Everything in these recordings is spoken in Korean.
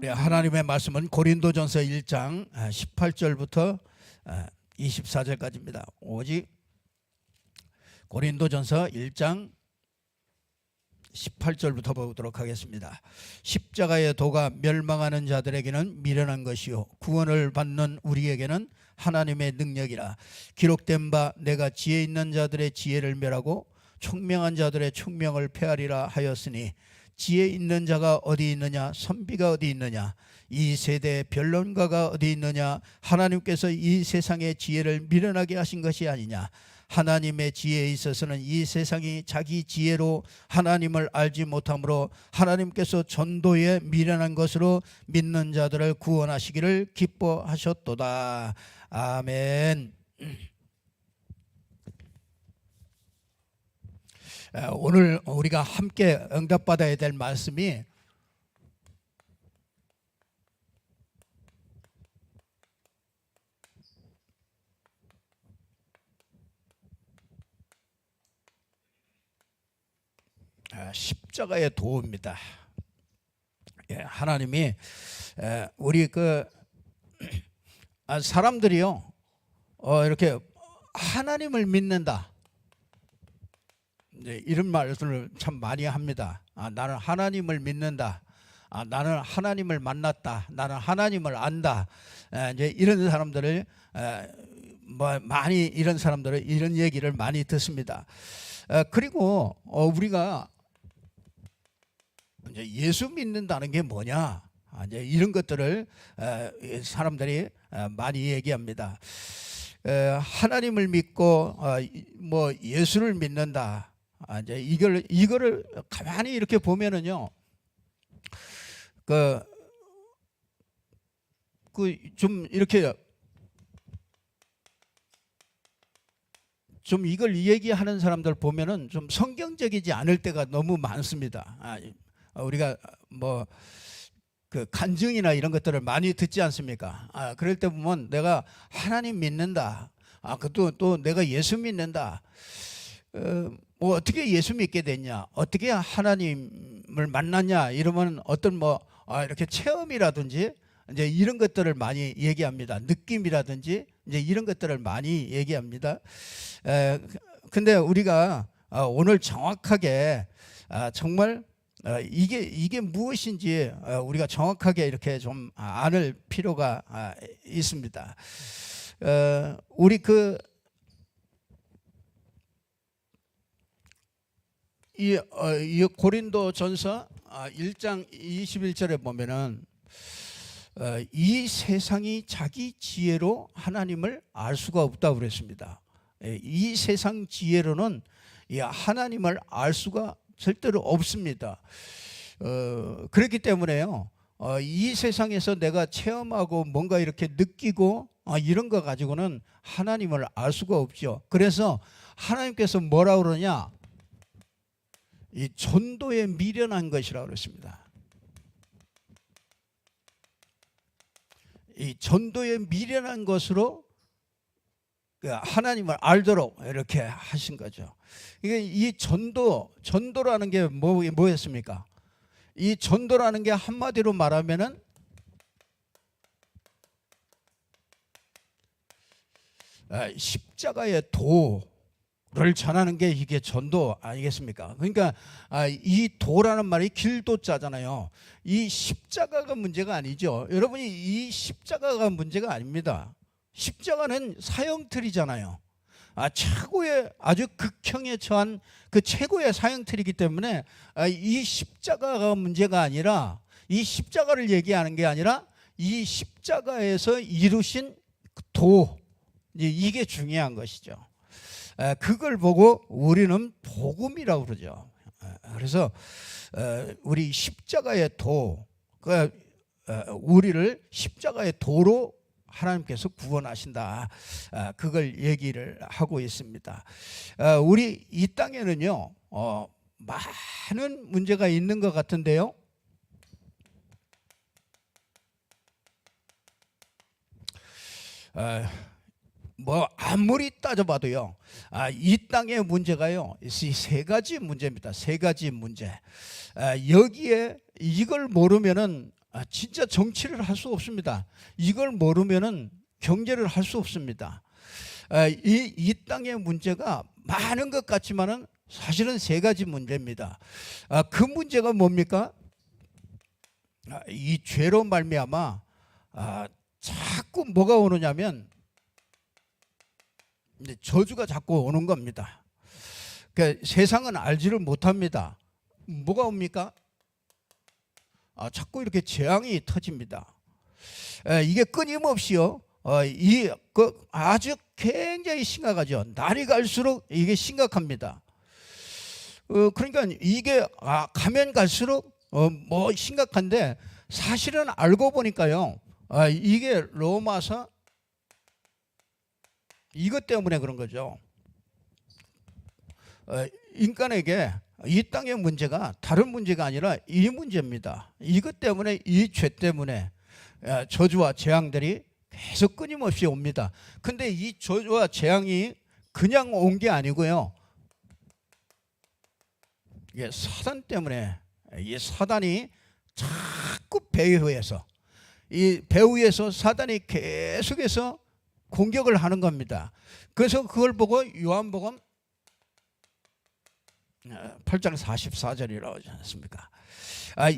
우리 하나님의 말씀은 고린도전서 1장 18절부터 24절까지입니다. 오직 고린도전서 1장 18절부터 보도록 하겠습니다. 십자가의 도가 멸망하는 자들에게는 미련한 것이요 구원을 받는 우리에게는 하나님의 능력이라. 기록된 바 내가 지혜 있는 자들의 지혜를 멸하고 총명한 자들의 총명을 폐하리라 하였으니 지혜 있는 자가 어디 있느냐, 선비가 어디 있느냐, 이 세대의 변론가가 어디 있느냐. 하나님께서 이 세상의 지혜를 미련하게 하신 것이 아니냐. 하나님의 지혜에 있어서는 이 세상이 자기 지혜로 하나님을 알지 못하므로 하나님께서 전도에 미련한 것으로 믿는 자들을 구원하시기를 기뻐하셨도다. 아멘. 오늘 우리가 함께 응답받아야 될 말씀이 십자가의 도입니다. 하나님이 우리 사람들이요 이렇게 하나님을 믿는다, 이런 말씀을 참 많이 합니다. 나는 하나님을 믿는다. 나는 하나님을 만났다. 나는 하나님을 안다. 이제 이런 사람들을 많이 이런 사람들은 이런 얘기를 많이 듣습니다. 그리고 우리가 이제 예수 믿는다는 게 뭐냐? 이제 이런 것들을 사람들이 많이 얘기합니다. 하나님을 믿고 뭐 예수를 믿는다. 이제 이거를 가만히 이렇게 보면은요, 좀 이렇게 좀 이걸 얘기하는 사람들 보면은 좀 성경적이지 않을 때가 너무 많습니다. 우리가 뭐 간증이나 이런 것들을 많이 듣지 않습니까? 그럴 때 보면 내가 하나님 믿는다. 또 내가 예수 믿는다. 뭐 어떻게 예수 믿게 됐냐? 어떻게 하나님을 만났냐? 이러면 어떤 이렇게 체험이라든지 이제 이런 것들을 많이 얘기합니다. 느낌이라든지 이제 이런 것들을 많이 얘기합니다. 근데 우리가 오늘 정확하게 정말 이게 무엇인지 우리가 정확하게 이렇게 좀 아는 필요가 있습니다. 우리 이 고린도전서 1장 21절에 보면은 이 세상이 자기 지혜로 하나님을 알 수가 없다고 그랬습니다. 이 세상 지혜로는 하나님을 알 수가 절대로 없습니다. 그렇기 때문에요, 이 세상에서 내가 체험하고 뭔가 이렇게 느끼고 이런 거 가지고는 하나님을 알 수가 없죠. 그래서 하나님께서 뭐라 그러냐? 이 전도에 미련한 것이라고 그랬습니다. 이 전도에 미련한 것으로 하나님을 알도록 이렇게 하신 거죠. 이게 이 전도라는 게 뭐였습니까? 이 전도라는 게 한마디로 말하면은 십자가의 도를 전하는 게 이게 전도 아니겠습니까? 그러니까 이 도라는 말이 길도자잖아요. 이 십자가가 문제가 아니죠. 여러분이 이 십자가가 문제가 아닙니다. 십자가는 사형틀이잖아요. 최고의 아주 극형에 처한 그 최고의 사형틀이기 때문에 이 십자가가 문제가 아니라, 이 십자가를 얘기하는 게 아니라 이 십자가에서 이루신 도, 이게 중요한 것이죠. 그걸 보고 우리는 복음이라고 그러죠. 그래서 우리 십자가의 도, 우리를 십자가의 도로 하나님께서 구원하신다. 그걸 얘기를 하고 있습니다. 우리 이 땅에는요, 많은 문제가 있는 것 같은데요. 뭐 아무리 따져봐도요, 이 땅의 문제가요, 이 세 가지 문제입니다. 세 가지 문제. 여기에 이걸 모르면은 진짜 정치를 할 수 없습니다. 이걸 모르면은 경제를 할 수 없습니다. 이 땅의 문제가 많은 것 같지만은 사실은 세 가지 문제입니다. 그 문제가 뭡니까? 이 죄로 말미암아 자꾸 뭐가 오느냐면 이제 저주가 자꾸 오는 겁니다. 그러니까 세상은 알지를 못합니다. 뭐가 옵니까? 자꾸 이렇게 재앙이 터집니다. 이게 끊임없이요. 아주 굉장히 심각하죠. 날이 갈수록 이게 심각합니다. 그러니까 이게 가면 갈수록 뭐 심각한데 사실은 알고 보니까요. 이게 로마서 이것 때문에 그런 거죠. 인간에게 이 땅의 문제가 다른 문제가 아니라 이 문제입니다. 이것 때문에 이 죄 때문에 저주와 재앙들이 계속 끊임없이 옵니다. 근데 이 저주와 재앙이 그냥 온 게 아니고요. 이게 사단 때문에 이 사단이 자꾸 배후에서 이 배후에서 사단이 계속해서 공격을 하는 겁니다. 그래서 그걸 보고 요한복음 8장 44절이라고 하지 않습니까?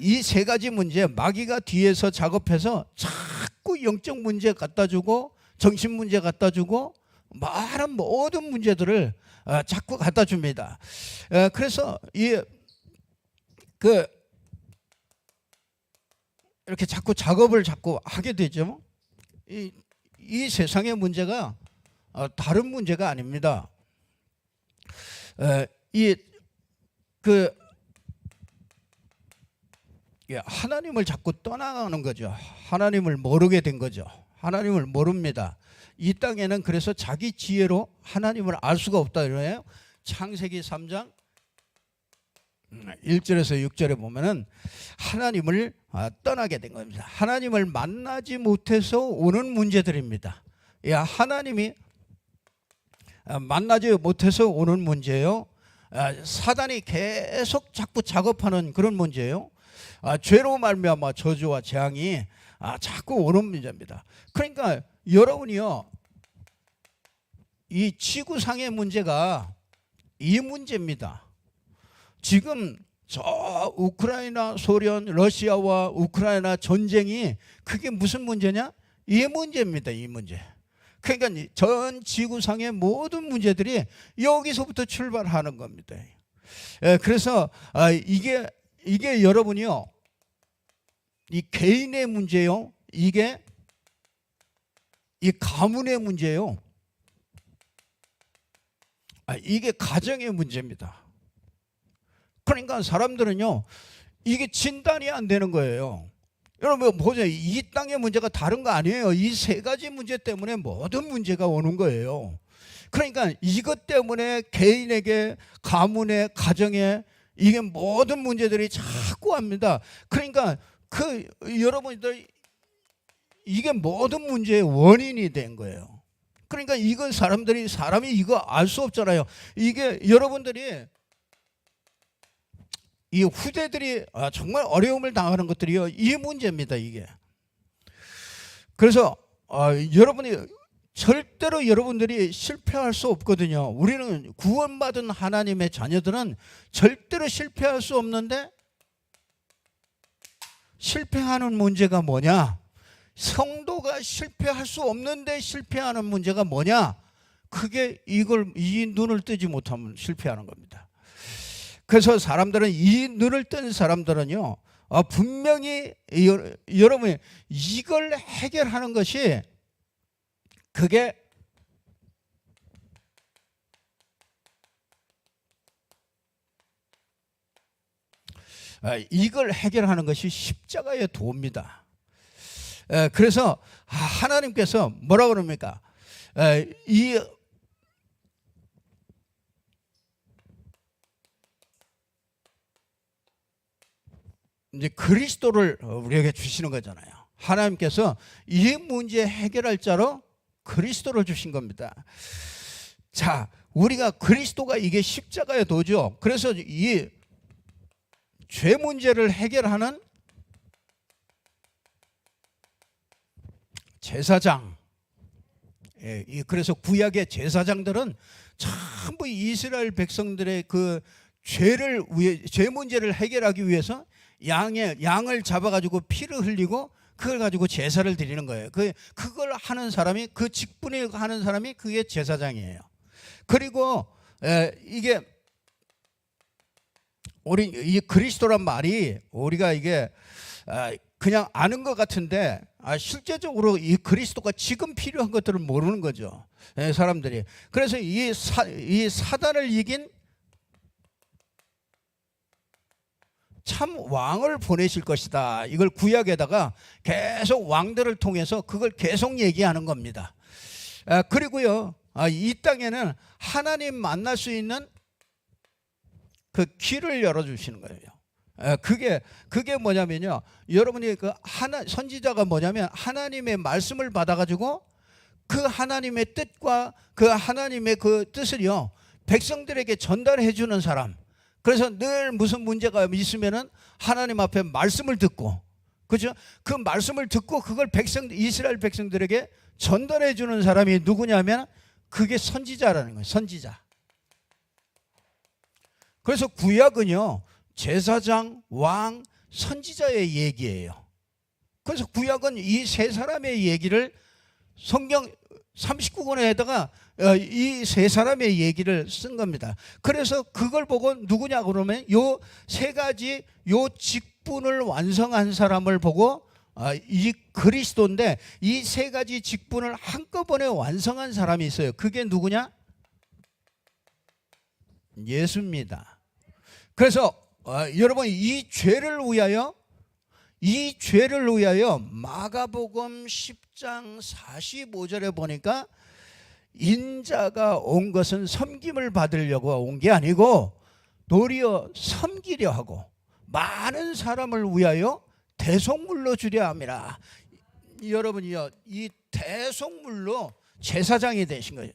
이 세 가지 문제 마귀가 뒤에서 작업해서 자꾸 영적 문제 갖다 주고 정신 문제 갖다 주고 많은 모든 문제들을 자꾸 갖다 줍니다. 그래서 이렇게 자꾸 작업을 자꾸 하게 되죠. 이 세상의 문제가 다른 문제가 아닙니다. 하나님을 자꾸 떠나가는 거죠. 하나님을 모르게 된 거죠. 하나님을 모릅니다. 이 땅에는 그래서 자기 지혜로 하나님을 알 수가 없다 이래요. 창세기 3장 1절에서 6절에 보면은 하나님을 떠나게 된 겁니다. 하나님을 만나지 못해서 오는 문제들입니다. 하나님이 만나지 못해서 오는 문제예요. 사단이 계속 자꾸 작업하는 그런 문제예요. 죄로 말미암아 저주와 재앙이 자꾸 오는 문제입니다. 그러니까 여러분이요, 이 지구상의 문제가 이 문제입니다. 지금 저 우크라이나 소련 러시아와 우크라이나 전쟁이 그게 무슨 문제냐? 이 문제입니다. 이 문제. 그러니까 전 지구상의 모든 문제들이 여기서부터 출발하는 겁니다. 그래서 이게 여러분이요, 이 개인의 문제요, 이게 이 가문의 문제요, 이게 가정의 문제입니다. 그러니까 사람들은요, 이게 진단이 안 되는 거예요. 여러분 보세요. 이 땅의 문제가 다른 거 아니에요. 이 세 가지 문제 때문에 모든 문제가 오는 거예요. 그러니까 이것 때문에 개인에게, 가문에, 가정에 이게 모든 문제들이 자꾸 옵니다. 그러니까 여러분들 이게 모든 문제의 원인이 된 거예요. 그러니까 이건 사람이 이거 알 수 없잖아요. 이게 여러분들이 이 후대들이 정말 어려움을 당하는 것들이요, 이 문제입니다. 이게. 그래서 여러분이 절대로 여러분들이 실패할 수 없거든요. 우리는 구원받은 하나님의 자녀들은 절대로 실패할 수 없는데, 실패하는 문제가 뭐냐? 성도가 실패할 수 없는데 실패하는 문제가 뭐냐? 그게 이 눈을 뜨지 못하면 실패하는 겁니다. 그래서 사람들은, 이 눈을 뜬 사람들은요, 분명히 여러분이 이걸 해결하는 것이, 그게 이걸 해결하는 것이 십자가의 도입니다. 그래서 하나님께서 뭐라고 그럽니까? 이제 그리스도를 우리에게 주시는 거잖아요. 하나님께서 이 문제 해결할 자로 그리스도를 주신 겁니다. 자, 우리가 그리스도가 이게 십자가의 도죠. 그래서 이 죄 문제를 해결하는 제사장. 그래서 구약의 제사장들은 전부 이스라엘 백성들의 그 죄 문제를 해결하기 위해서 양을 잡아가지고 피를 흘리고 그걸 가지고 제사를 드리는 거예요. 그걸 하는 사람이, 그 직분에 하는 사람이 그게 제사장이에요. 그리고 이게 우리 이 그리스도란 말이 우리가 이게 그냥 아는 것 같은데 실제적으로 이 그리스도가 지금 필요한 것들을 모르는 거죠, 사람들이. 그래서 이 사단을 이긴 참 왕을 보내실 것이다. 이걸 구약에다가 계속 왕들을 통해서 그걸 계속 얘기하는 겁니다. 그리고요, 이 땅에는 하나님 만날 수 있는 그 길을 열어주시는 거예요. 그게 뭐냐면요, 여러분이 선지자가 뭐냐면 하나님의 말씀을 받아가지고 그 하나님의 뜻과 그 하나님의 그 뜻을요 백성들에게 전달해 주는 사람. 그래서 늘 무슨 문제가 있으면은 하나님 앞에 말씀을 듣고, 그죠? 그 말씀을 듣고 그걸 이스라엘 백성들에게 전달해 주는 사람이 누구냐면 그게 선지자라는 거예요. 선지자. 그래서 구약은요 제사장, 왕, 선지자의 얘기예요. 그래서 구약은 이 세 사람의 얘기를 성경 39권에다가 이 세 사람의 얘기를 쓴 겁니다. 그래서 그걸 보고 누구냐 그러면 요 세 가지 요 직분을 완성한 사람을 보고 이 그리스도인데, 이 세 가지 직분을 한꺼번에 완성한 사람이 있어요. 그게 누구냐? 예수입니다. 그래서 여러분 이 죄를 위하여 마가복음 10장 45절에 보니까 인자가 온 것은 섬김을 받으려고 온 게 아니고 도리어 섬기려 하고 많은 사람을 위하여 대속물로 주려 함이라. 여러분이요 이 대속물로 제사장이 되신 거예요.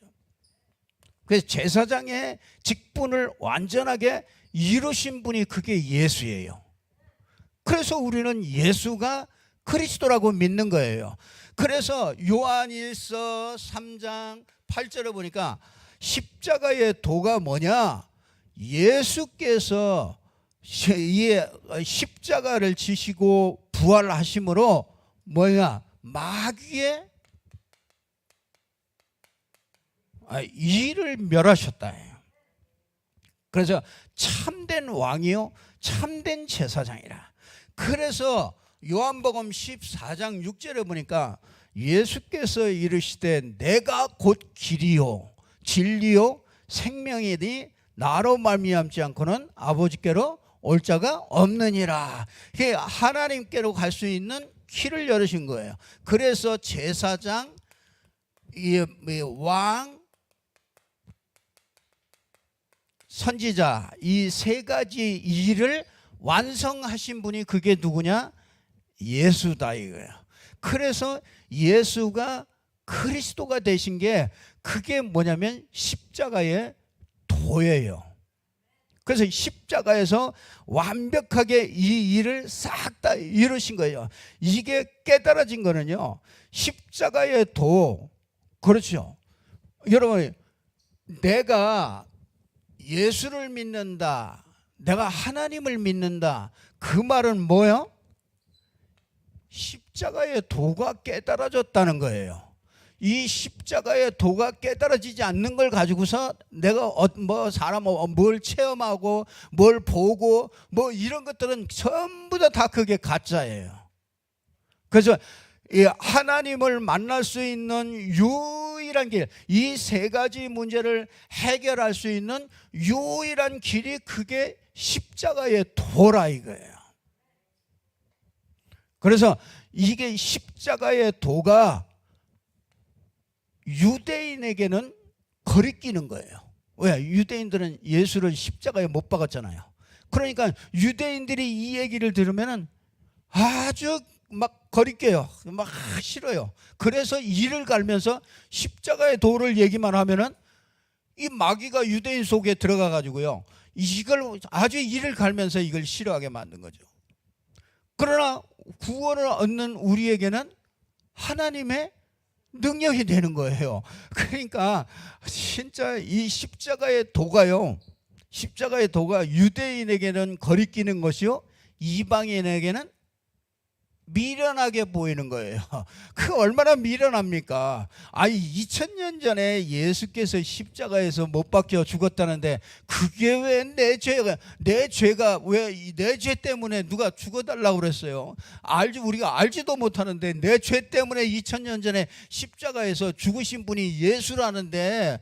그래서 제사장의 직분을 완전하게 이루신 분이 그게 예수예요. 그래서 우리는 예수가 그리스도라고 믿는 거예요. 그래서 요한일서 3장 8절에 보니까 십자가의 도가 뭐냐? 예수께서 이 십자가를 지시고 부활하심으로 뭐냐? 마귀의 이를 멸하셨다. 그래서 참된 왕이요 참된 제사장이라. 그래서 요한복음 14장 6절에 보니까 예수께서 이르시되 내가 곧 길이요 진리요 생명이니 나로 말미암지 않고는 아버지께로 올 자가 없느니라. 하나님께로 갈 수 있는 길을 열으신 거예요. 그래서 제사장, 왕, 선지자 이 세 가지 일을 완성하신 분이 그게 누구냐? 예수다 이거예요. 그래서 예수가 그리스도가 되신 게 그게 뭐냐면 십자가의 도예요. 그래서 십자가에서 완벽하게 이 일을 싹 다 이루신 거예요. 이게 깨달아진 거는요 십자가의 도. 그렇죠. 여러분 내가 예수를 믿는다, 내가 하나님을 믿는다, 그 말은 뭐예요? 십자가의 도가 깨달아졌다는 거예요. 이 십자가의 도가 깨달아지지 않는 걸 가지고서 내가 사람 뭘 체험하고 뭘 보고 이런 것들은 전부 다 그게 가짜예요. 그래서 하나님을 만날 수 있는 유일한 길, 이 세 가지 문제를 해결할 수 있는 유일한 길이 그게 십자가의 도라 이거예요. 그래서 이게 십자가의 도가 유대인에게는 거리끼는 거예요. 왜? 유대인들은 예수를 십자가에 못 박았잖아요. 그러니까 유대인들이 이 얘기를 들으면 아주 막 거리껴요. 막 싫어요. 그래서 이를 갈면서 십자가의 도를 얘기만 하면은 이 마귀가 유대인 속에 들어가 가지고요 이걸 아주 이를 갈면서 이걸 싫어하게 만든 거죠. 그러나 구원을 얻는 우리에게는 하나님의 능력이 되는 거예요. 그러니까 진짜 이 십자가의 도가요, 십자가의 도가 유대인에게는 거리끼는 것이요, 이방인에게는 미련하게 보이는 거예요. 그 얼마나 미련합니까? 아니 2000년 전에 예수께서 십자가에서 못 박혀 죽었다는데 그게 왜 내 죄가 왜 내 죄 때문에 누가 죽어달라고 그랬어요? 우리가 알지도 못하는데 내 죄 때문에 2000년 전에 십자가에서 죽으신 분이 예수라는데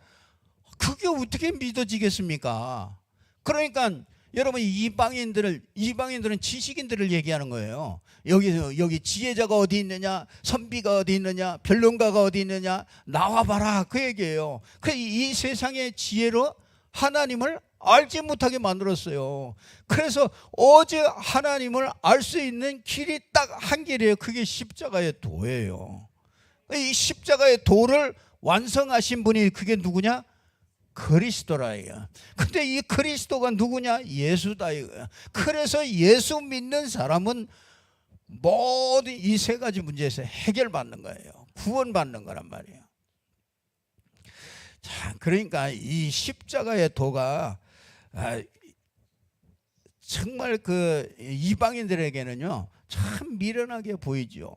그게 어떻게 믿어지겠습니까? 그러니까 여러분 이방인들은 지식인들을 얘기하는 거예요. 여기 지혜자가 어디 있느냐, 선비가 어디 있느냐, 변론가가 어디 있느냐, 나와봐라 그 얘기예요. 이 세상의 지혜로 하나님을 알지 못하게 만들었어요. 그래서 오직 하나님을 알 수 있는 길이 딱 한 길이에요. 그게 십자가의 도예요. 이 십자가의 도를 완성하신 분이 그게 누구냐? 그리스도라 이거야. 근데 이 그리스도가 누구냐? 예수다 이거야. 그래서 예수 믿는 사람은 모든 이 세 가지 문제에서 해결받는 거예요. 구원받는 거란 말이에요. 자, 그러니까 이 십자가의 도가 정말 그 이방인들에게는요 참 미련하게 보이죠.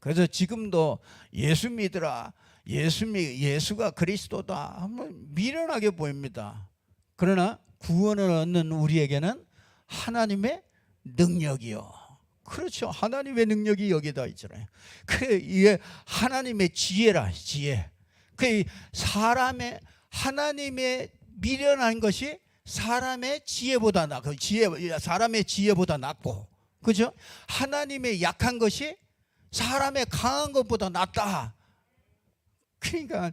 그래서 지금도 예수 믿으라, 예수가 그리스도다 하면 미련하게 보입니다. 그러나 구원을 얻는 우리에게는 하나님의 능력이요. 그렇죠. 하나님의 능력이 여기다 있잖아요. 이게 하나님의 지혜라, 지혜. 하나님의 미련한 것이 사람의 지혜보다 사람의 지혜보다 낫고, 그죠? 하나님의 약한 것이 사람의 강한 것보다 낫다. 그러니까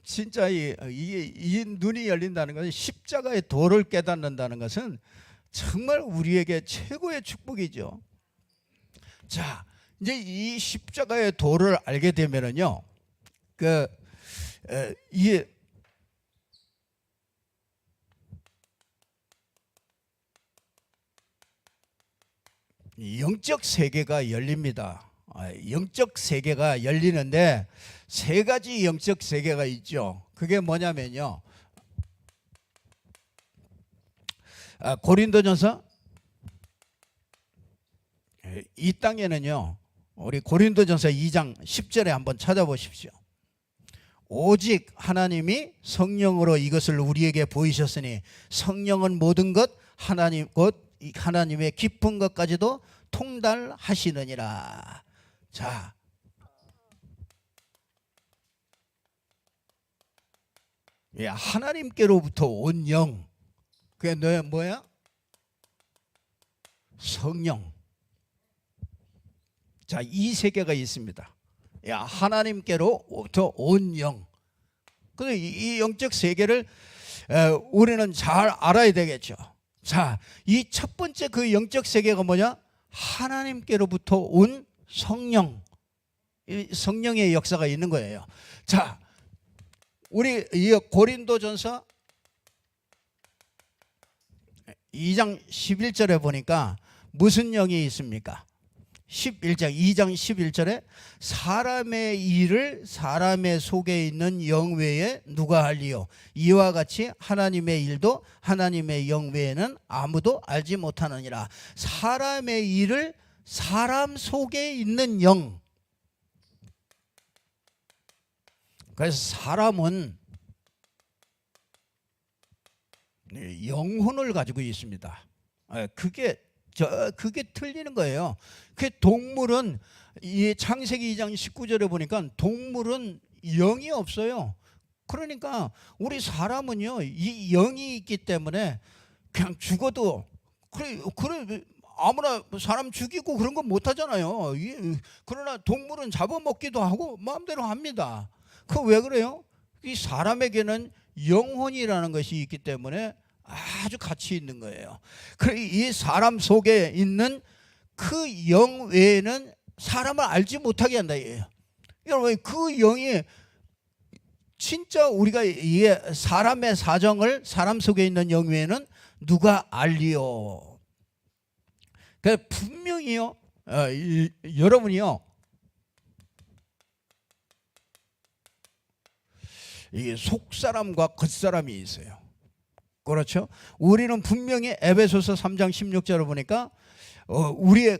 진짜 이 눈이 열린다는 것은, 십자가의 도를 깨닫는다는 것은 정말 우리에게 최고의 축복이죠. 자, 이제 이 십자가의 도를 알게 되면은요, 이게 영적 세계가 열립니다. 영적 세계가 열리는데 세 가지 영적 세계가 있죠. 그게 뭐냐면요, 고린도전서 이 땅에는요, 우리 고린도전서 2장 10절에 한번 찾아보십시오. 오직 하나님이 성령으로 이것을 우리에게 보이셨으니 성령은 모든 것 하나님 곧 하나님의 깊은 것까지도 통달하시느니라. 자, 하나님께로부터 온 영, 그게 뭐야? 성령. 자, 이 세계가 있습니다. 하나님께로부터 온 영. 근데 이 영적 세계를 우리는 잘 알아야 되겠죠. 자, 이 첫 번째 그 영적 세계가 뭐냐? 하나님께로부터 온 성령. 성령의 역사가 있는 거예요. 자, 우리 이 고린도전서 2장 11절에 보니까 무슨 영이 있습니까? 2장 11절에 사람의 일을 사람의 속에 있는 영 외에 누가 알리요? 이와 같이 하나님의 일도 하나님의 영 외에는 아무도 알지 못하느니라. 사람의 일을 사람 속에 있는 영. 그래서 사람은 영혼을 가지고 있습니다. 그게 틀리는 거예요. 그 동물은 이 창세기 2장 19절에 보니까 동물은 영이 없어요. 그러니까 우리 사람은요, 이 영이 있기 때문에 그냥 죽어도 그래 아무나 사람 죽이고 그런 건 못 하잖아요. 그러나 동물은 잡아먹기도 하고 마음대로 합니다. 그 왜 그래요? 이 사람에게는 영혼이라는 것이 있기 때문에 아주 가치 있는 거예요. 이 사람 속에 있는 그 영 외에는 사람을 알지 못하게 한다 이거예요. 여러분, 그 영이 진짜 우리가 사람의 사정을 사람 속에 있는 영 외에는 누가 알리요? 분명히요, 여러분이요, 이 속사람과 겉사람이 있어요. 그렇죠? 우리는 분명히 에베소서 3장 16절을 보니까 우리의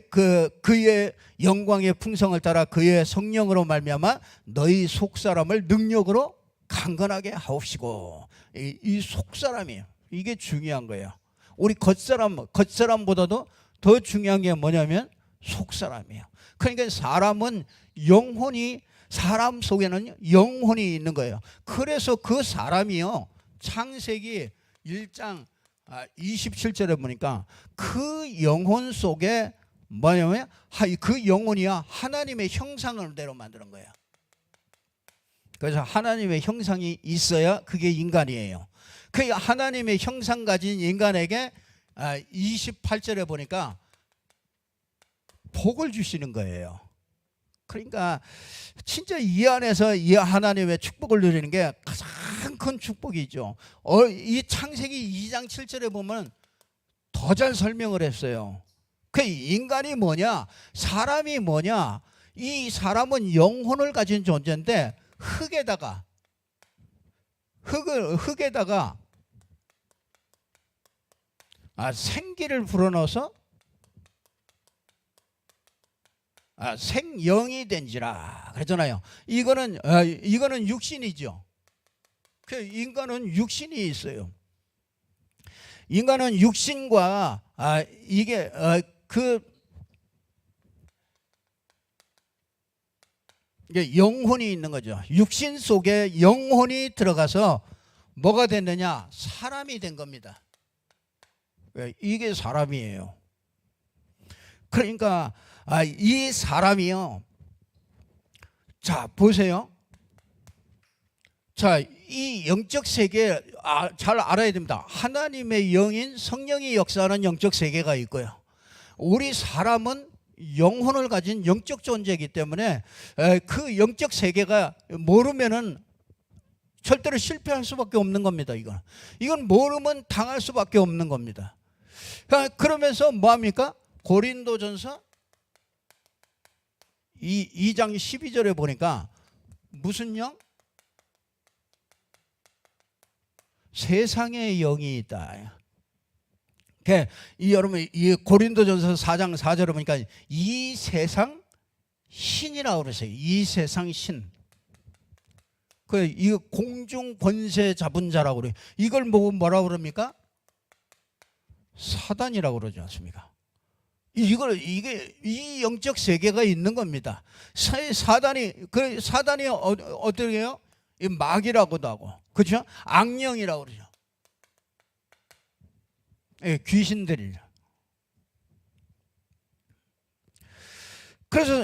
그의 영광의 풍성을 따라 그의 성령으로 말미암아 너희 속사람을 능력으로 강건하게 하옵시고, 이 속사람이에요. 이게 중요한 거예요. 우리 겉사람보다도 더 중요한 게 뭐냐면 속사람이에요. 그러니까 사람 속에는 영혼이 있는 거예요. 그래서 그 사람이요, 창세기 1장 27절에 보니까 그 영혼 속에 뭐냐면 그 영혼이야 하나님의 형상대로 만드는 거예요. 그래서 하나님의 형상이 있어야 그게 인간이에요. 그 하나님의 형상 가진 인간에게 28절에 보니까 복을 주시는 거예요. 그러니까 진짜 이 안에서 이 하나님의 축복을 누리는 게 가장 큰 축복이죠. 이 창세기 2장 7절에 보면 더 잘 설명을 했어요. 그 인간이 뭐냐, 사람이 뭐냐, 이 사람은 영혼을 가진 존재인데 흙에다가 생기를 불어넣어서 생영이 된지라 그러잖아요. 이거는 육신이죠. 그 인간은 육신이 있어요. 인간은 육신과 이게 이게 영혼이 있는 거죠. 육신 속에 영혼이 들어가서 뭐가 됐느냐? 사람이 된 겁니다. 이게 사람이에요. 그러니까 이 사람이요. 자, 보세요. 자, 이 영적 세계 잘 알아야 됩니다. 하나님의 영인 성령이 역사하는 영적 세계가 있고요. 우리 사람은 영혼을 가진 영적 존재이기 때문에 그 영적 세계가 모르면은 절대로 실패할 수밖에 없는 겁니다. 이건 모르면 당할 수밖에 없는 겁니다. 그러면서 뭐합니까? 고린도전서 2장 12절에 보니까 무슨 영? 세상의 영이 있다. 여러분 이 고린도전서 4장 4절에 보니까 이 세상 신이라고 그러세요. 이 세상 신. 이 공중 권세 잡은 자라고 그래요. 이걸 뭐라고 그럽니까? 사단이라고 그러지 않습니까? 이 영적 세계가 있는 겁니다. 사단이 어떻게 해요? 마귀라고도 하고, 그렇죠? 악령이라고 그러죠. 귀신들이죠. 그래서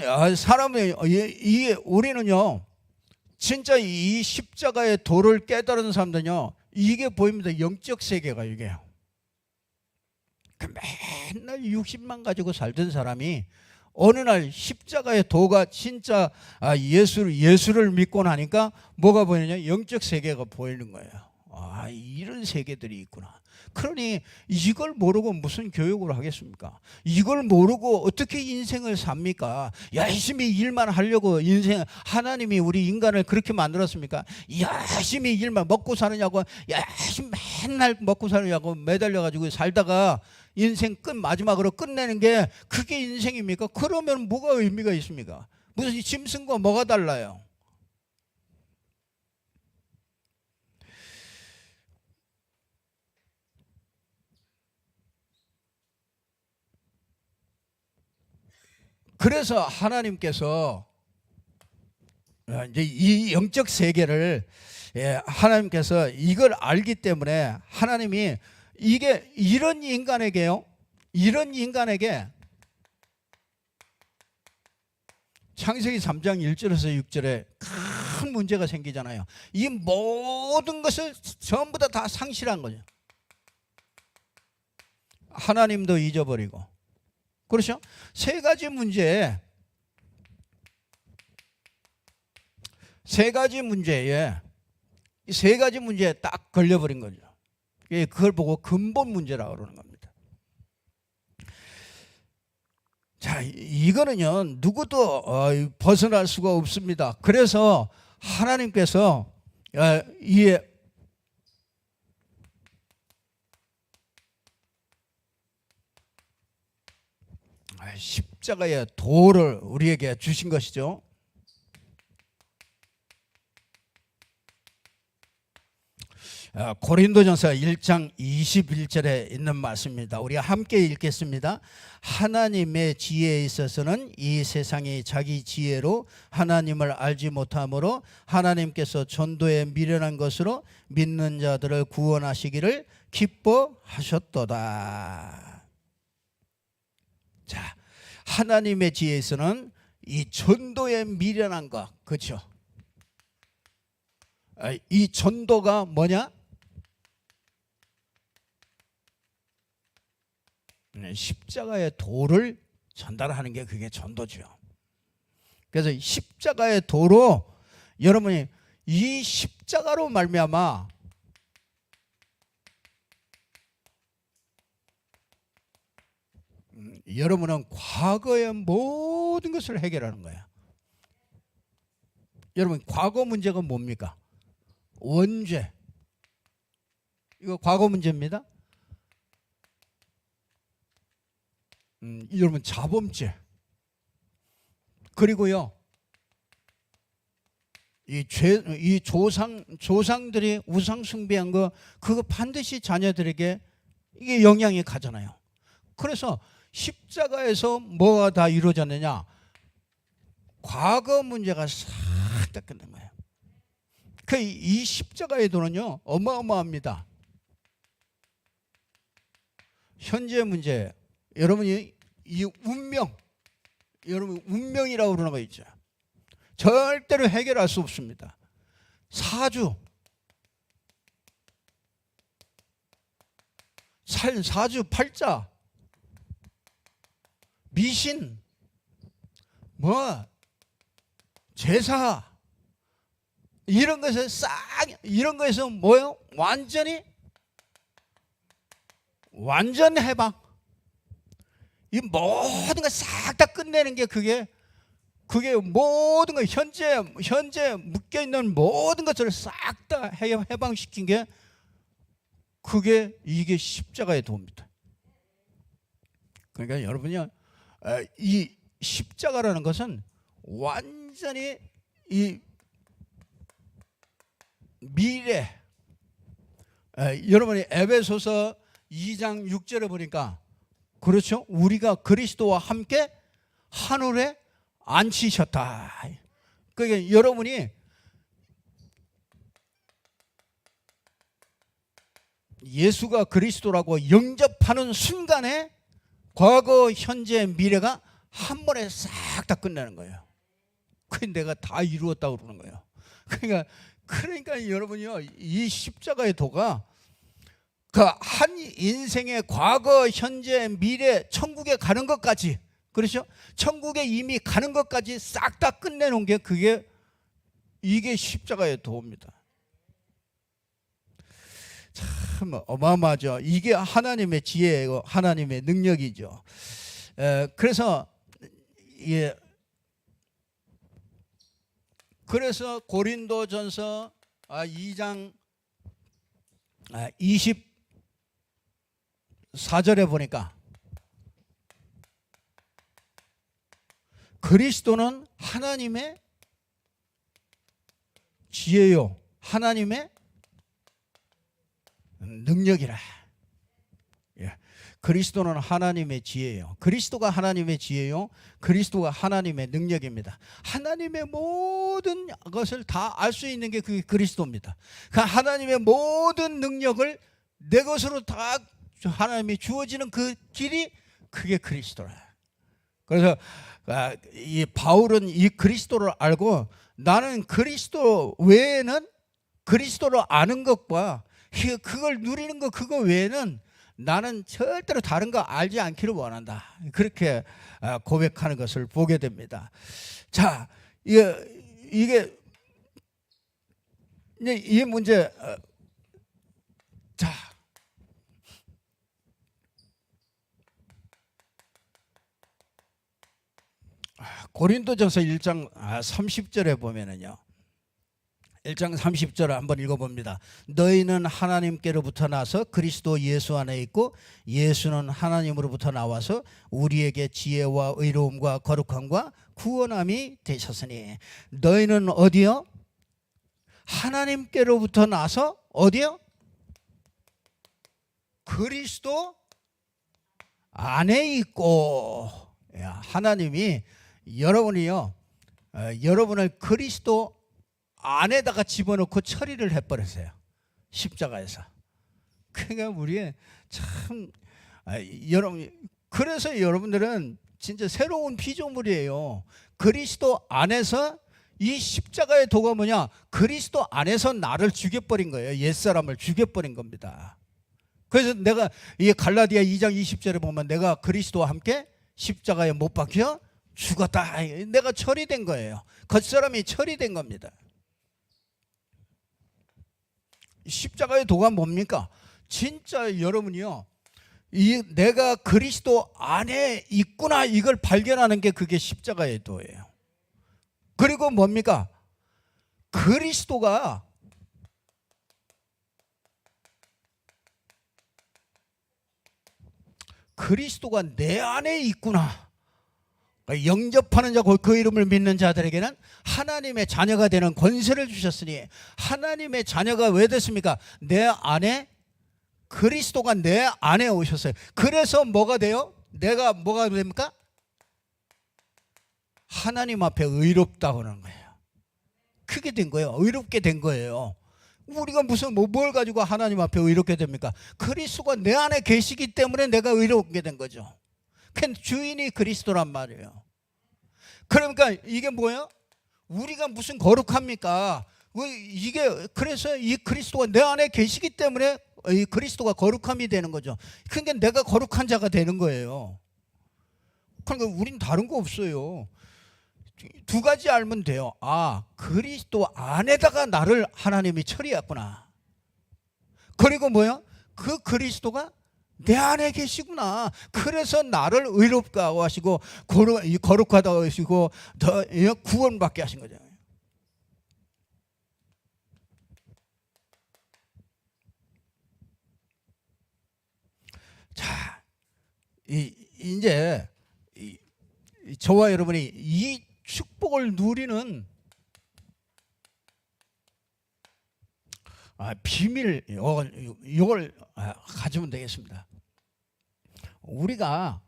우리는요, 진짜 이 십자가의 도를 깨달은 사람들은요, 이게 보입니다. 영적 세계가 이게요. 맨날 60만 가지고 살던 사람이 어느 날 십자가의 도가 진짜 예수를 믿고 나니까 뭐가 보이느냐? 영적 세계가 보이는 거예요. 이런 세계들이 있구나. 그러니 이걸 모르고 무슨 교육을 하겠습니까? 이걸 모르고 어떻게 인생을 삽니까? 열심히 일만 하려고 하나님이 우리 인간을 그렇게 만들었습니까? 열심히 일만 먹고 사느냐고, 열심히 맨날 먹고 사느냐고 매달려가지고 살다가 인생 마지막으로 끝내는 게 그게 인생입니까? 그러면 뭐가 의미가 있습니까? 무슨 짐승과 뭐가 달라요? 그래서 하나님께서 이제 이 영적 세계를 하나님께서 이걸 알기 때문에 하나님이 이런 인간에게 창세기 3장 1절에서 6절에 큰 문제가 생기잖아요. 이 모든 것을 전부 다 상실한 거죠. 하나님도 잊어버리고. 그렇죠? 세 가지 문제에 딱 걸려버린 거죠. 그걸 보고 근본 문제라고 그러는 겁니다. 자, 이거는요, 누구도 벗어날 수가 없습니다. 그래서 하나님께서 이에 십자가의 도를 우리에게 주신 것이죠. 고린도전서 1장 21절에 있는 말씀입니다. 우리가 함께 읽겠습니다. 하나님의 지혜에 있어서는 이 세상이 자기 지혜로 하나님을 알지 못하므로 하나님께서 전도에 미련한 것으로 믿는 자들을 구원하시기를 기뻐하셨도다. 자, 하나님의 지혜에서는 이 전도에 미련한 것, 그렇죠? 이 전도가 뭐냐? 십자가의 도를 전달하는 게 그게 전도죠. 그래서 십자가의 도로 여러분이 이 십자가로 말미암아 여러분은 과거의 모든 것을 해결하는 거야. 여러분, 과거 문제가 뭡니까? 원죄. 이거 과거 문제입니다. 여러분, 자범죄. 그리고요, 이 조상들이 우상 숭배한 거, 그거 반드시 자녀들에게 이게 영향이 가잖아요. 그래서 십자가에서 뭐가 다 이루어졌느냐? 과거 문제가 싹 다 끝난 거예요. 이 십자가의 도는요, 어마어마합니다. 현재 문제, 여러분이 이 운명, 여러분 운명이라고 그러는 거 있죠. 절대로 해결할 수 없습니다. 사주, 사주 팔자, 미신, 제사, 이런 것에 이런 거에서 뭐요? 완전 해방. 이 모든 거 싹 다 끝내는 게 그게 모든 거 현재 묶여 있는 모든 것들을 싹 다 해방시킨 게 이게 십자가의 도입니다. 그러니까 여러분이요, 이 십자가라는 것은 완전히 이 미래, 여러분이 에베소서 2장 6절에 보니까 그렇죠? 우리가 그리스도와 함께 하늘에 앉히셨다. 그러니까 여러분이 예수가 그리스도라고 영접하는 순간에 과거, 현재, 미래가 한 번에 싹 다 끝내는 거예요. 그게 내가 다 이루었다고 그러는 거예요. 그러니까 여러분이요, 이 십자가의 도가 그 한 인생의 과거, 현재, 미래, 천국에 가는 것까지, 그렇죠? 천국에 이미 가는 것까지 싹 다 끝내놓은 게 이게 십자가의 도입니다. 참 어마어마하죠. 이게 하나님의 지혜이고 하나님의 능력이죠. 그래서 고린도전서 2장 24절에 보니까 그리스도는 하나님의 지혜요, 하나님의 능력이라. 그리스도는 하나님의 지혜요, 그리스도가 하나님의 지혜요, 그리스도가 하나님의 능력입니다. 하나님의 모든 것을 다 알 수 있는 게 그게 그리스도입니다. 그 하나님의 모든 능력을 내 것으로 다 하나님이 주어지는 그 길이 그게 그리스도라. 그래서 이 바울은 이 그리스도를 알고, 나는 그리스도 외에는, 그리스도를 아는 것과 그걸 누리는 것, 그거 외에는 나는 절대로 다른 거 알지 않기를 원한다. 그렇게 고백하는 것을 보게 됩니다. 자, 이게 이 문제. 자, 고린도전서 1장 30절에 보면은요, 1장 30절 한번 읽어봅니다. 너희는 하나님께로부터 나서 그리스도 예수 안에 있고 예수는 하나님으로부터 나와서 우리에게 지혜와 의로움과 거룩함과 구원함이 되셨으니. 너희는 어디요? 하나님께로부터 나서 어디요? 그리스도 안에 있고. 하나님이 여러분이요, 여러분을 그리스도 안에다가 집어넣고 처리를 해버렸어요. 십자가에서. 그러니까 우리 참 여러분, 그래서 여러분들은 진짜 새로운 피조물이에요. 그리스도 안에서. 이 십자가의 도가 뭐냐? 그리스도 안에서 나를 죽여버린 거예요. 옛사람을 죽여버린 겁니다. 그래서 내가 이 갈라디아 2장 20절에 보면 내가 그리스도와 함께 십자가에 못 박혀 죽었다. 내가 처리된 거예요. 겉사람이 처리된 겁니다. 십자가의 도가 뭡니까? 진짜 여러분이요, 이 내가 그리스도 안에 있구나, 이걸 발견하는 게 그게 십자가의 도예요. 그리고 뭡니까? 그리스도가 내 안에 있구나. 영접하는 자, 그 이름을 믿는 자들에게는 하나님의 자녀가 되는 권세를 주셨으니. 하나님의 자녀가 왜 됐습니까? 내 안에, 그리스도가 내 안에 오셨어요. 그래서 뭐가 돼요? 내가 뭐가 됩니까? 하나님 앞에 의롭다고 하는 거예요. 크게 된 거예요. 의롭게 된 거예요. 우리가 무슨 뭘 가지고 하나님 앞에 의롭게 됩니까? 그리스도가 내 안에 계시기 때문에 내가 의롭게 된 거죠. 그 주인이 그리스도란 말이에요. 그러니까 이게 뭐예요? 우리가 무슨 거룩합니까? 이게 그래서 이 그리스도가 내 안에 계시기 때문에 이 그리스도가 거룩함이 되는 거죠. 그러니까 내가 거룩한 자가 되는 거예요. 그러니까 우린 다른 거 없어요. 두 가지 알면 돼요. 아, 그리스도 안에다가 나를 하나님이 처리했구나. 그리고 뭐요? 그 그리스도가 내 안에 계시구나. 그래서 나를 의롭다고 하시고 거룩하다고 하시고 더 구원받게 하신 거죠. 자, 이제 저와 여러분이 이 축복을 누리는 비밀, 이걸 가지면 되겠습니다. 우리가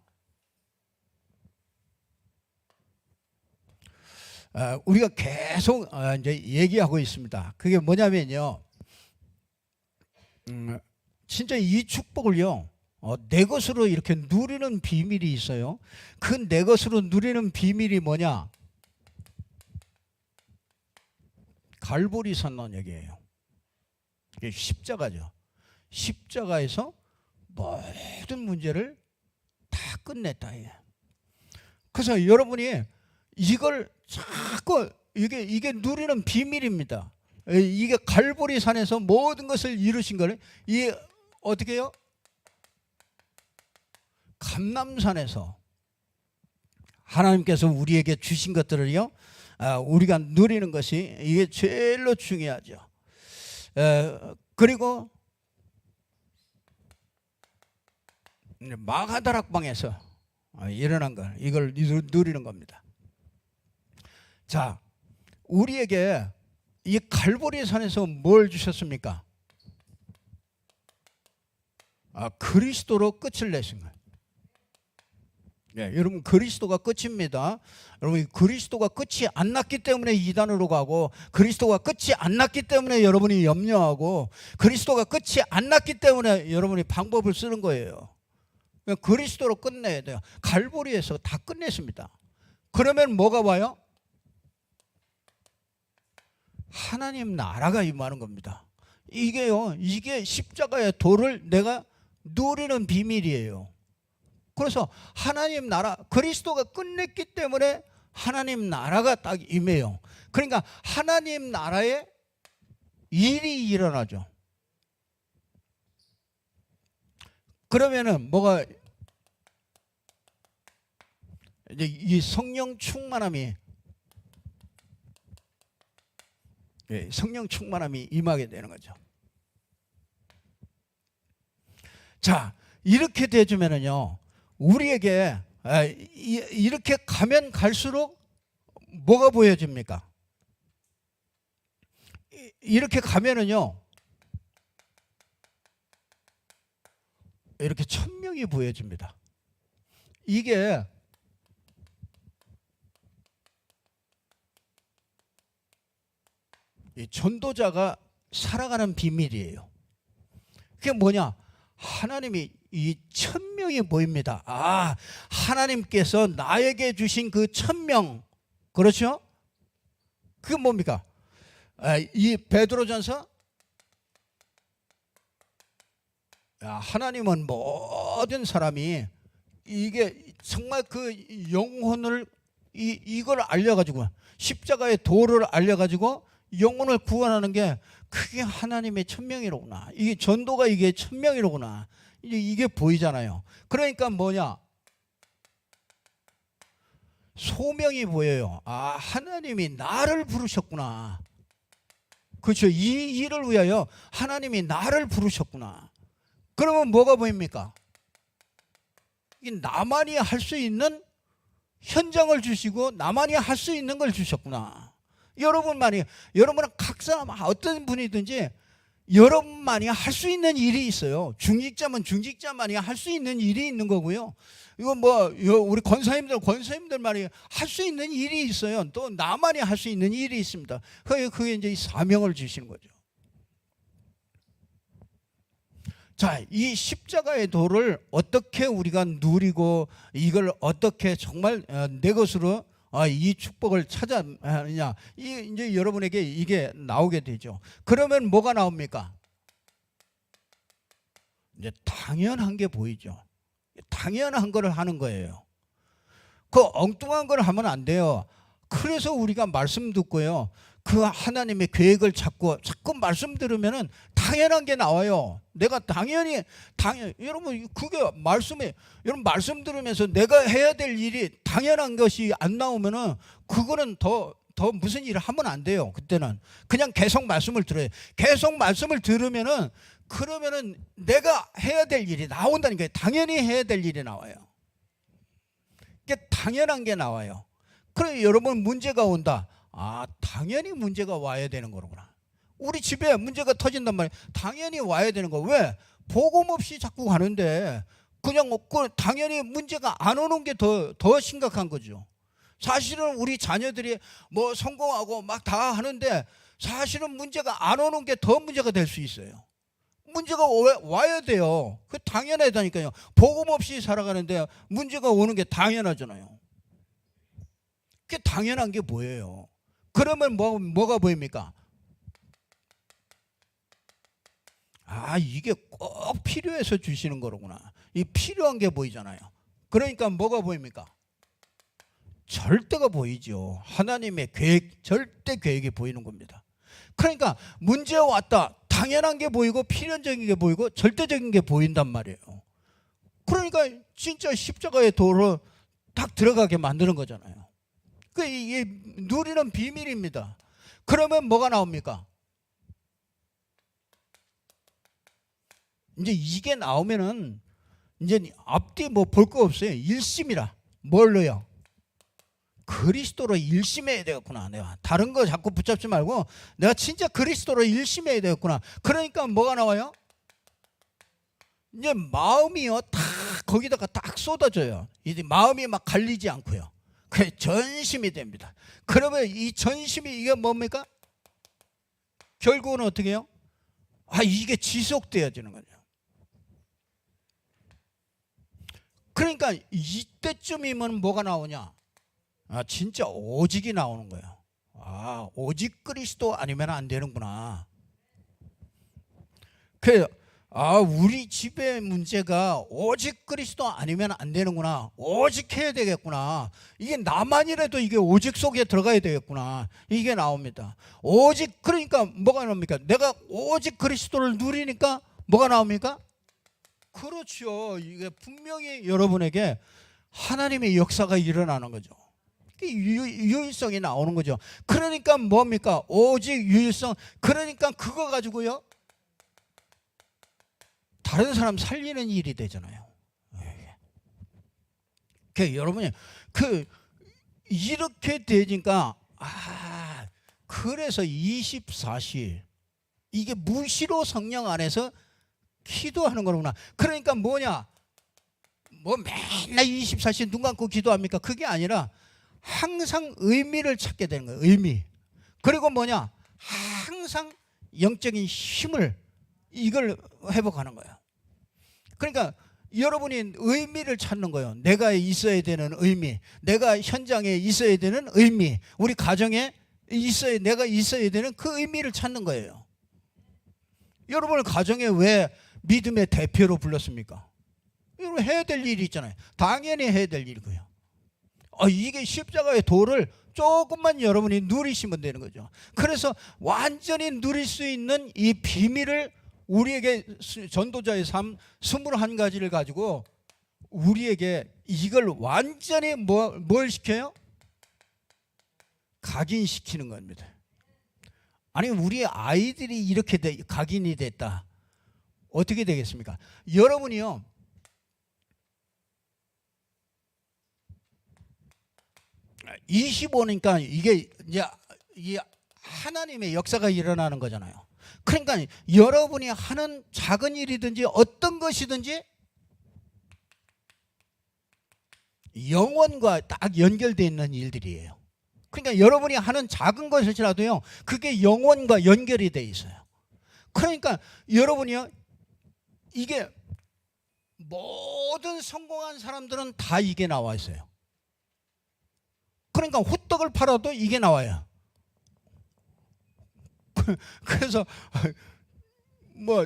계속 이제 얘기하고 있습니다. 그게 뭐냐면요, 진짜 이 축복을요, 내 것으로 이렇게 누리는 비밀이 있어요. 그 내 것으로 누리는 비밀이 뭐냐? 갈보리 선언역이에요. 이게 십자가죠. 십자가에서 모든 문제를 다 끝냈다. 그래서 여러분이 이걸 자꾸 이게 누리는 비밀입니다. 이게 갈보리 산에서 모든 것을 이루신 거를 이 어떻게 해요? 감람산에서 하나님께서 우리에게 주신 것들을요, 우리가 누리는 것이 이게 제일로 중요하죠. 그리고 마가다락방에서 일어난 걸, 이걸 누리는 겁니다. 자, 우리에게 이 갈보리 산에서 뭘 주셨습니까? 그리스도로 끝을 내신 거예요. 여러분, 그리스도가 끝입니다. 여러분, 그리스도가 끝이 안 났기 때문에 이단으로 가고, 그리스도가 끝이 안 났기 때문에 여러분이 염려하고, 그리스도가 끝이 안 났기 때문에 여러분이 방법을 쓰는 거예요. 그리스도로 끝내야 돼요. 갈보리에서 다 끝냈습니다. 그러면 뭐가 와요? 하나님 나라가 임하는 겁니다. 이게 십자가의 도를 내가 누리는 비밀이에요. 그래서 하나님 나라, 그리스도가 끝냈기 때문에 하나님 나라가 딱 임해요. 그러니까 하나님 나라에 일이 일어나죠. 그러면은 뭐가, 이제 이 성령 충만함이 성령 충만함이 임하게 되는 거죠. 자, 이렇게 돼주면은요, 우리에게 이렇게 가면 갈수록 뭐가 보여집니까? 이렇게 가면은요, 이렇게 천명이 보여집니다. 이게 이 전도자가 살아가는 비밀이에요. 그게 뭐냐? 하나님이 이 천명이 보입니다. 아, 하나님께서 나에게 주신 그 천명, 그렇죠? 그게 뭡니까? 이 베드로전서, 하나님은 모든 사람이 이게 정말 그 영혼을 이걸 알려가지고, 십자가의 도를 알려가지고 영혼을 구원하는 게 그게 하나님의 천명이로구나. 이게 전도가 이게 천명이로구나. 이게 보이잖아요. 그러니까 뭐냐? 소명이 보여요. 아, 하나님이 나를 부르셨구나. 그렇죠. 이 일을 위하여 하나님이 나를 부르셨구나. 그러면 뭐가 보입니까? 이 나만이 할 수 있는 현장을 주시고 나만이 할 수 있는 걸 주셨구나. 여러분은 각 사람 어떤 분이든지 여러분만이 할 수 있는 일이 있어요. 중직자면 중직자만이 할 수 있는 일이 있는 거고요. 이거 우리 권사님들만이 할 수 있는 일이 있어요. 또 나만이 할 수 있는 일이 있습니다. 그게 이제 사명을 주시는 거죠. 자, 이 십자가의 도를 어떻게 우리가 누리고 이걸 어떻게 정말 내 것으로 이 축복을 찾아내냐, 이제 여러분에게 이게 나오게 되죠. 그러면 뭐가 나옵니까? 이제 당연한 게 보이죠. 당연한 거를 하는 거예요. 그 엉뚱한 걸 하면 안 돼요. 그래서 우리가 말씀 듣고요, 그 하나님의 계획을 자꾸 말씀 들으면은 당연한 게 나와요. 내가 여러분 그게 여러분 말씀 들으면서 내가 해야 될 일이 당연한 것이 안 나오면은 그거는 더 무슨 일을 하면 안 돼요. 그때는 그냥 계속 말씀을 들어요. 계속 말씀을 들으면은 그러면은 내가 해야 될 일이 나온다니까요. 당연히 해야 될 일이 나와요. 이게 당연한 게 나와요. 그래, 여러분 문제가 온다. 아, 당연히 문제가 와야 되는 거구나. 우리 집에 문제가 터진단 말이에요. 당연히 와야 되는 거. 왜? 복음 없이 자꾸 가는데 그냥 당연히 문제가 안 오는 게 더 심각한 거죠. 사실은 우리 자녀들이 뭐 성공하고 막 다 하는데 사실은 문제가 안 오는 게 더 문제가 될 수 있어요. 문제가 와야 돼요. 그 당연하다니까요. 복음 없이 살아가는데 문제가 오는 게 당연하잖아요. 그게 당연한 게 뭐예요? 그러면 뭐가 보입니까? 아, 이게 꼭 필요해서 주시는 거로구나. 이 필요한 게 보이잖아요. 그러니까 뭐가 보입니까? 절대가 보이죠. 하나님의 계획, 절대 계획이 보이는 겁니다. 그러니까 문제가 왔다. 당연한 게 보이고 필연적인 게 보이고 절대적인 게 보인단 말이에요. 그러니까 진짜 십자가의 도로 딱 들어가게 만드는 거잖아요. 이게 누리는 비밀입니다. 그러면 뭐가 나옵니까? 이제 이게 나오면은 이제 앞뒤 뭐 볼 거 없어요. 일심이라. 뭘로요? 그리스도로 일심해야 되겠구나. 내가 다른 거 자꾸 붙잡지 말고 내가 진짜 그리스도로 일심해야 되겠구나. 그러니까 뭐가 나와요? 이제 마음이요 다 거기다가 딱 쏟아져요. 이제 마음이 막 갈리지 않고요. 그게 전심이 됩니다. 그러면 이 전심이 이게 뭡니까? 결국은 어떻게 해요? 이게 지속되어지는 거죠. 그러니까 이때쯤이면 뭐가 나오냐? 진짜 오직이 나오는 거예요. 오직 그리스도 아니면 안 되는구나. 그래서 우리 집의 문제가 오직 그리스도 아니면 안 되는구나. 오직 해야 되겠구나. 이게 나만이라도 이게 오직 속에 들어가야 되겠구나. 이게 나옵니다. 오직, 그러니까 뭐가 나옵니까? 내가 오직 그리스도를 누리니까 뭐가 나옵니까? 그렇죠. 이게 분명히 여러분에게 하나님의 역사가 일어나는 거죠. 유일성이 나오는 거죠. 그러니까 뭡니까? 오직 유일성. 그러니까 그거 가지고요 다른 사람 살리는 일이 되잖아요. 여러분이 이렇게 되니까 그래서 24시 이게 무시로 성령 안에서 기도하는 거구나. 그러니까 뭐냐? 뭐 맨날 24시 눈 감고 기도합니까? 그게 아니라 항상 의미를 찾게 되는 거예요. 의미. 그리고 뭐냐? 항상 영적인 힘을 이걸 회복하는 거예요. 그러니까 여러분이 의미를 찾는 거예요. 내가 있어야 되는 의미, 내가 현장에 있어야 되는 의미, 우리 가정에 내가 있어야 되는 그 의미를 찾는 거예요. 여러분을 가정에 왜 믿음의 대표로 불렀습니까? 여러분 해야 될 일이 있잖아요. 당연히 해야 될 일이고요. 이게 십자가의 도를 조금만 여러분이 누리시면 되는 거죠. 그래서 완전히 누릴 수 있는 이 비밀을 우리에게 전도자의 삶 21가지를 가지고 우리에게 이걸 완전히 뭘 시켜요? 각인시키는 겁니다. 아니 우리 아이들이 이렇게 각인이 됐다. 어떻게 되겠습니까? 여러분이요 25니까 이게 이제 이 하나님의 역사가 일어나는 거잖아요. 그러니까 여러분이 하는 작은 일이든지 어떤 것이든지 영원과 딱 연결되어 있는 일들이에요. 그러니까 여러분이 하는 작은 것일지라도요 그게 영원과 연결이 되어 있어요. 그러니까 여러분이요 이게 모든 성공한 사람들은 다 이게 나와 있어요. 그러니까 호떡을 팔아도 이게 나와요. 그래서 뭐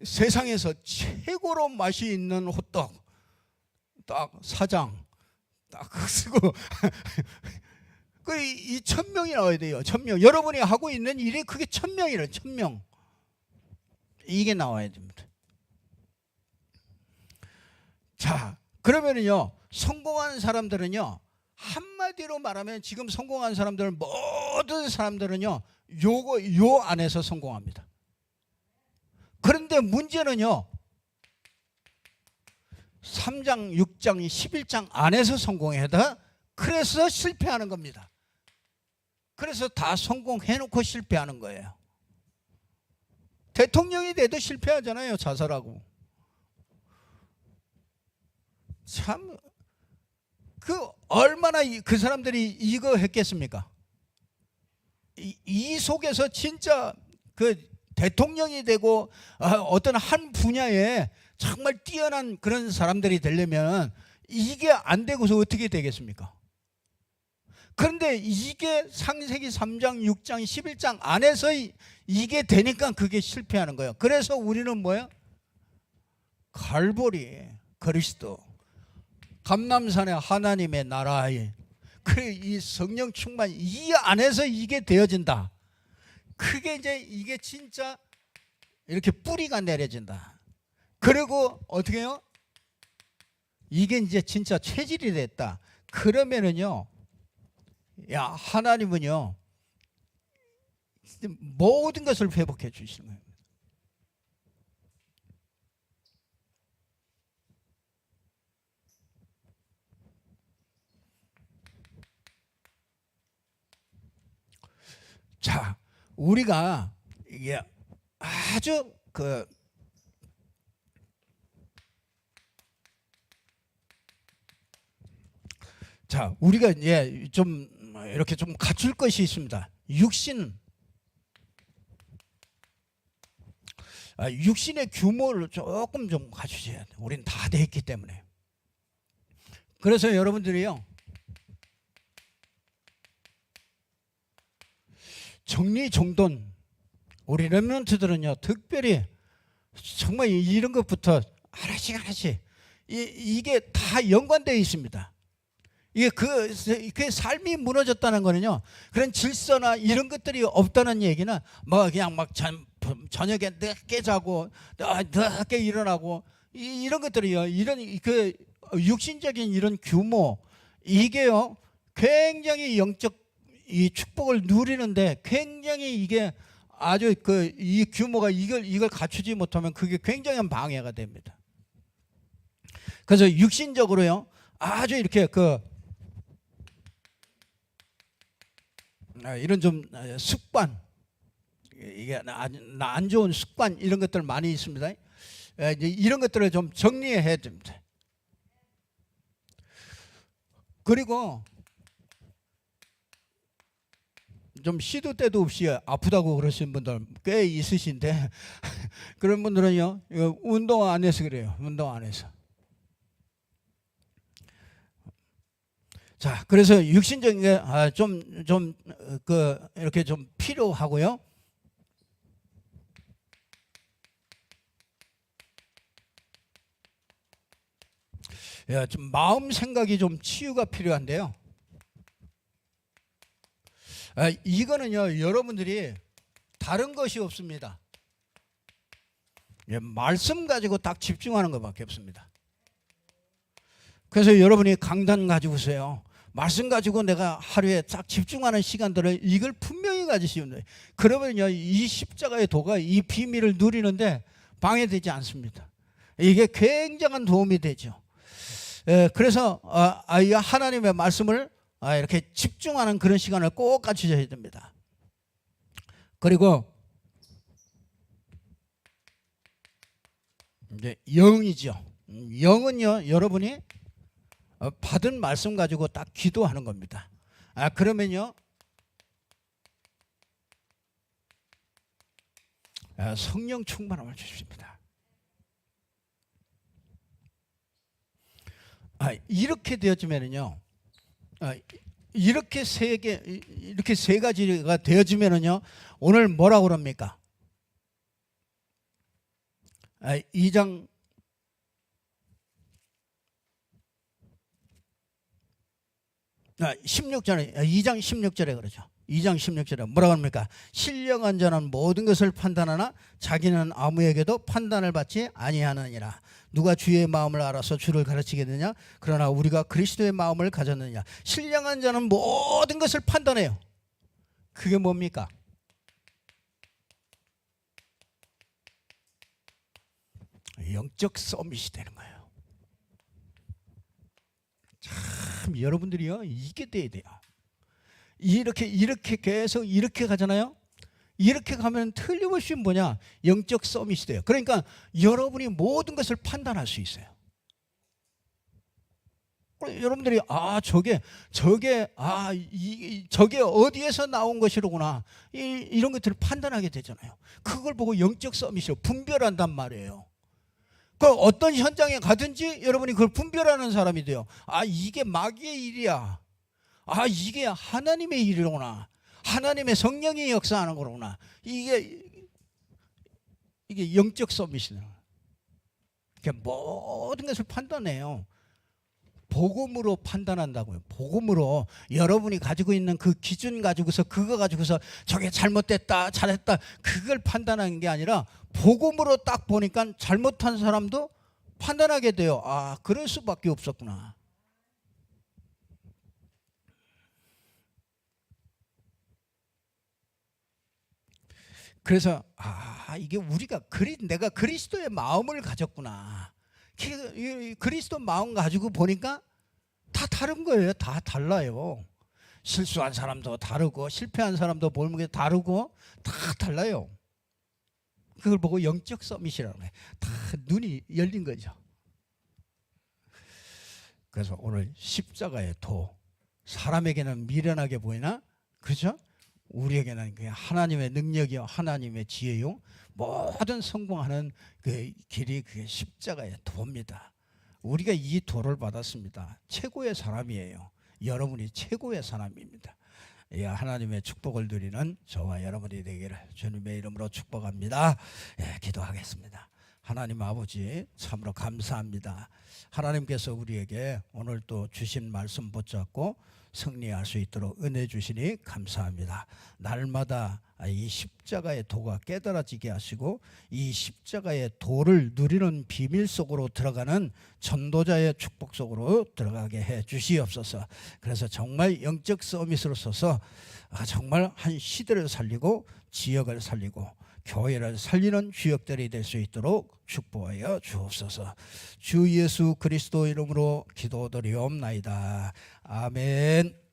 세상에서 최고로 맛이 있는 호떡 딱 사장 딱 쓰고 이 1000명이 나와야 돼요. 1000명. 여러분이 하고 있는 일이 그게 1000명이래요. 1000명. 이게 나와야 됩니다. 자, 그러면은요 성공한 사람들은요 한마디로 말하면 지금 성공한 사람들은 모든 사람들은요 요 안에서 성공합니다. 그런데 문제는요 3장, 6장, 11장 안에서 성공해야 돼. 그래서 실패하는 겁니다. 그래서 다 성공해놓고 실패하는 거예요. 대통령이 돼도 실패하잖아요. 자살하고. 참 얼마나 그 사람들이 이거 했겠습니까? 이 속에서 진짜 그 대통령이 되고 어떤 한 분야에 정말 뛰어난 그런 사람들이 되려면 이게 안 되고서 어떻게 되겠습니까? 그런데 이게 창세기 3장, 6장, 11장 안에서 이게 되니까 그게 실패하는 거예요. 그래서 우리는 뭐예요? 갈보리 그리스도 감람산의 하나님의 나라에 이 성령 충만 이 안에서 이게 되어진다. 그게 이제 이게 진짜 이렇게 뿌리가 내려진다. 그리고 어떻게 해요? 이게 이제 진짜 체질이 됐다. 그러면은요, 야 하나님은요 모든 것을 회복해 주시는 거예요. 자, 우리가 이게 아주 자, 우리가 좀 이렇게 좀 갖출 것이 있습니다. 육신의 규모를 조금 좀 갖추셔야 돼요. 우리는 다 돼 있기 때문에. 그래서 여러분들이요 정리정돈 우리 렘넌트들은요 특별히 정말 이런 것부터 하나씩 이게 다 연관되어 있습니다. 이게 그 삶이 무너졌다는 거는요 그런 질서나 이런 것들이 없다는 얘기는 뭐 그냥 막 저녁에 늦게 자고 늦게 일어나고 이런 것들이요 이런 그 육신적인 이런 규모 이게요 굉장히 영적 이 축복을 누리는데 굉장히 이게 아주 이 규모가 이걸 갖추지 못하면 그게 굉장한 방해가 됩니다. 그래서 육신적으로요 아주 이렇게 이런 좀 습관, 이게 안 좋은 습관 이런 것들 많이 있습니다. 이런 것들을 좀 정리해야 됩니다. 그리고 좀 시도 때도 없이 아프다고 그러시는 분들 꽤 있으신데 그런 분들은요 운동 안 해서 그래요. 운동 안 해서. 자, 그래서 육신적인 게 이렇게 좀 필요하고요. 좀 마음 생각이 좀 치유가 필요한데요. 이거는요 여러분들이 다른 것이 없습니다. 말씀 가지고 딱 집중하는 것밖에 없습니다. 그래서 여러분이 강단 가지고서요 말씀 가지고 내가 하루에 딱 집중하는 시간들을 이걸 분명히 가지시면 돼요. 그러면요 이 십자가의 도가 이 비밀을 누리는데 방해되지 않습니다. 이게 굉장한 도움이 되죠. 그래서 하나님의 말씀을 이렇게 집중하는 그런 시간을 꼭 가지셔야 됩니다. 그리고 이제 영이죠. 영은요 여러분이 받은 말씀 가지고 딱 기도하는 겁니다. 그러면요 성령 충만함을 주십니다. 이렇게 되어지면은요 이렇게 세 가지가 되어지면은요 오늘 뭐라고 그럽니까? 2장 16절에 2장 16절에 그러죠. 2장 16절에 뭐라고 합니까? 신령한 자는 모든 것을 판단하나 자기는 아무에게도 판단을 받지 아니하느니라. 누가 주의 마음을 알아서 주를 가르치겠느냐? 그러나 우리가 그리스도의 마음을 가졌느냐? 신령한 자는 모든 것을 판단해요. 그게 뭡니까? 영적 서밋이 되는 거예요. 참 여러분들이요 이게 돼야 돼요. 이렇게 계속 이렇게 가잖아요. 이렇게 가면 틀림없이 뭐냐 영적 서밋이 돼요. 그러니까 여러분이 모든 것을 판단할 수 있어요. 여러분들이 저게 어디에서 나온 것이로구나 이런 것들을 판단하게 되잖아요. 그걸 보고 영적 서밋이요 분별한단 말이에요. 그 어떤 현장에 가든지 여러분이 그걸 분별하는 사람이 돼요. 이게 마귀의 일이야. 이게 하나님의 일이로구나. 하나님의 성령이 역사하는 거로구나. 이게 영적 서밋이에요. 모든 것을 판단해요. 복음으로 판단한다고요. 복음으로 여러분이 가지고 있는 그 기준 가지고서 그거 가지고서 저게 잘못됐다 잘했다 그걸 판단하는 게 아니라 복음으로 딱 보니까 잘못한 사람도 판단하게 돼요. 그럴 수밖에 없었구나. 그래서 이게 내가 그리스도의 마음을 가졌구나. 그리스도 마음 가지고 보니까 다 다른 거예요. 다 달라요. 실수한 사람도 다르고 실패한 사람도 보는 게 다르고 다 달라요. 그걸 보고 영적 서밋이라고 해요. 다 눈이 열린 거죠. 그래서 오늘 십자가의 도 사람에게는 미련하게 보이나 그렇죠? 우리에게는 그냥 하나님의 능력이요 하나님의 지혜요 모든 성공하는 그 길이 그게 십자가의 도입니다. 우리가 이 도를 받았습니다. 최고의 사람이에요. 여러분이 최고의 사람입니다. 하나님의 축복을 누리는 저와 여러분이 되기를 주님의 이름으로 축복합니다. 기도하겠습니다. 하나님 아버지 참으로 감사합니다. 하나님께서 우리에게 오늘 또 주신 말씀 붙잡고 승리할 수 있도록 은혜 주시니 감사합니다. 날마다 이 십자가의 도가 깨달아지게 하시고 이 십자가의 도를 누리는 비밀 속으로 들어가는 전도자의 축복 속으로 들어가게 해 주시옵소서. 그래서 정말 영적 서밋으로 서서 정말 한 시대를 살리고 지역을 살리고 교회를 살리는 주역들이 될 수 있도록 축복하여 주옵소서. 주 예수 그리스도 이름으로 기도드리옵나이다. 아멘.